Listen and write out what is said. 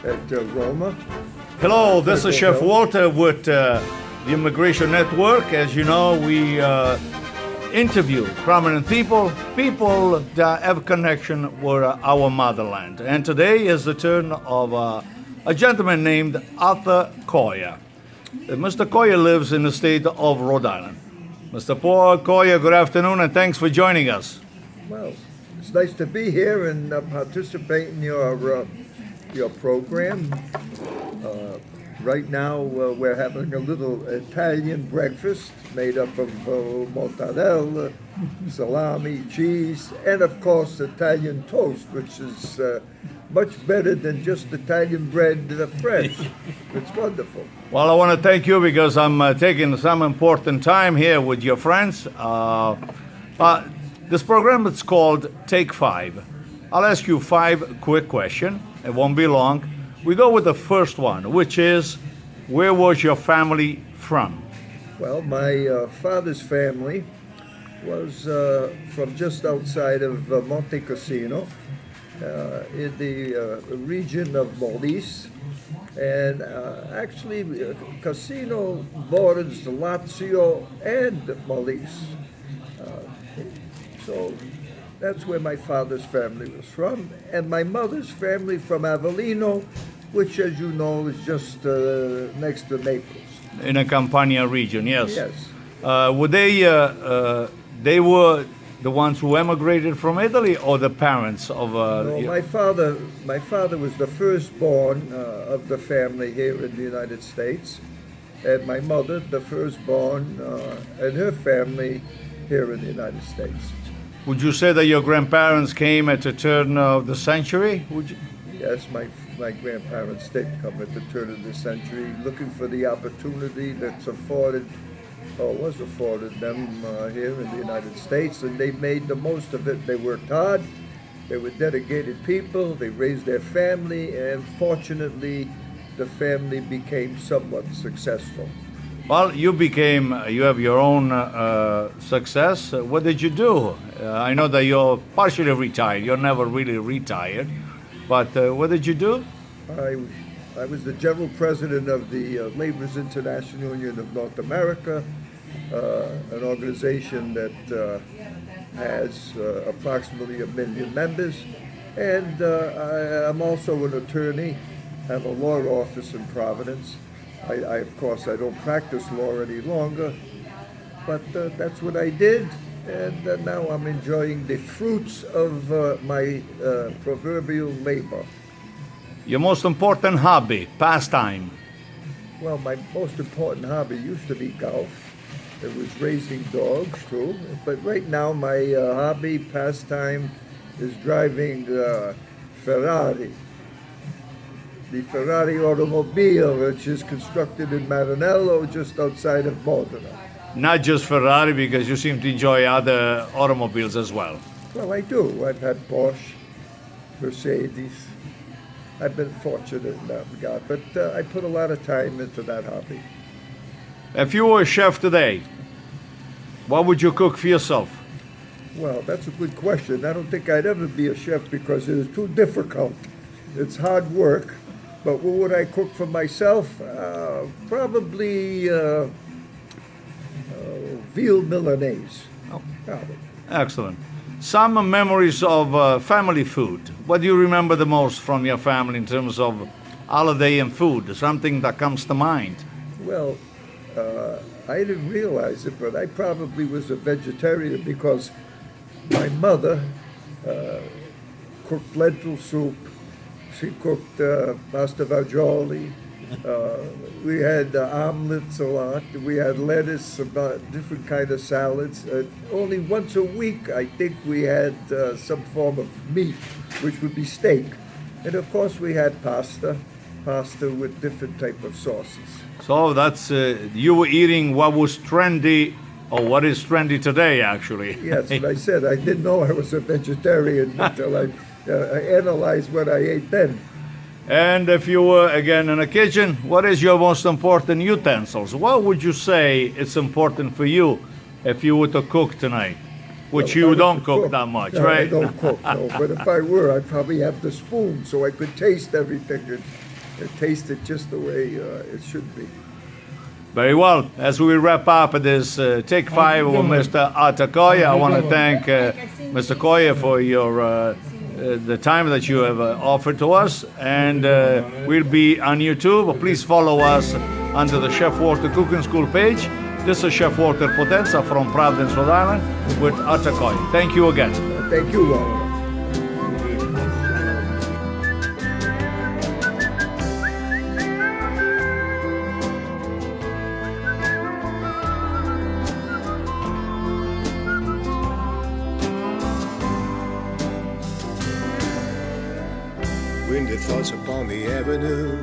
at Roma. Hello, this is Chef Walter with the Immigration Network. As you know, we interview prominent people that have connection with our motherland. And today is the turn of a gentleman named ARTHUR Coia. Mr. Coia lives in the state of Rhode Island. Mr. Coia, good afternoon, and thanks for joining us. Well, it's nice to be here and participate in your program. Right now, we're having a little Italian breakfast made up of mozzarella, salami, cheese, and of course Italian toast, which is much better than just Italian bread fresh. It's wonderful. Well, I want to thank you because I'm taking some important time here with your friends. This program is called Take 5. I'll ask you 5 quick questions. It won't be long. We go with the first one, which is, where was your family from? Well, my father's family was from just outside of Monte Cassino, in the region of Molise. And actually, Cassino borders Lazio and Molise. So that's where my father's family was from. And my mother's family from Avellino, which, as you know, is just next to Naples. In a Campania region, yes. Yes. Were they were the ones who emigrated from Italy, or the parents of? No, my father was the firstborn of the family here in the United States, and my mother, the firstborn, and her family here in the United States. Would you say that your grandparents came at the turn of the century? Would you? Yes, my grandparents did come at the turn of the century, looking for the opportunity that's was afforded them here in the United States, and they made the most of it. They worked hard. They were dedicated people. They raised their family, and fortunately, the family became somewhat successful. Well, you have your own success. What did you do? I know that you're partially retired. You're never really retired. But what did you do? I was the general president of the Laborers International Union of North America, an organization that has approximately 1 million members. And I'm also an attorney. I have a law office in Providence. Of course, I don't practice law any longer, but that's what I did. And now I'm enjoying the fruits of my proverbial labor. Your most important hobby, pastime? Well, my most important hobby used to be golf. It was raising dogs, too. But right now, my hobby, pastime, is driving Ferrari. The Ferrari automobile, which is constructed in Maranello, just outside of Modena. Not just Ferrari, because you seem to enjoy other automobiles as well. Well, I do. I've had Porsche, Mercedes. I've been fortunate in that regard, but I put a lot of time into that hobby. If you were a chef today, what would you cook for yourself? Well, that's a good question. I don't think I'd ever be a chef because it is too difficult. It's hard work. But what would I cook for myself? Probably veal Milanese. Oh. Excellent. Some memories of family food. What do you remember the most from your family in terms of holiday and food? Something that comes to mind? Well, I didn't realize it, but I probably was a vegetarian because my mother cooked lentil soup. She cooked pasta fagioli. We had omelets a lot. We had lettuce, different kind of salads. Only once a week, I think we had some form of meat, which would be steak. And of course, we had pasta with different type of sauces. So that's, you were eating what was trendy, or what is trendy today, actually. Yes, but I said I didn't know I was a vegetarian until I analyzed what I ate then. And if you were, again, in a kitchen, what is your most important utensils? What would you say is important for you if you were to cook tonight? Which you don't cook that much, right? I don't cook, no. But if I were, I'd probably have the spoon so I could taste everything. taste it just the way it should be. Very well. As we wrap up this Take 5 with Mr. ARTHUR Coia, I want to thank Mr. Coia for your the time that you have offered to us, and we'll be on YouTube. Please follow us under the Chef Walter Cooking School page. This is Chef Walter Potenza from Providence, Rhode Island, with ARTHUR Coia. Thank you again. Thank you, Walter. Windy thoughts upon the avenue,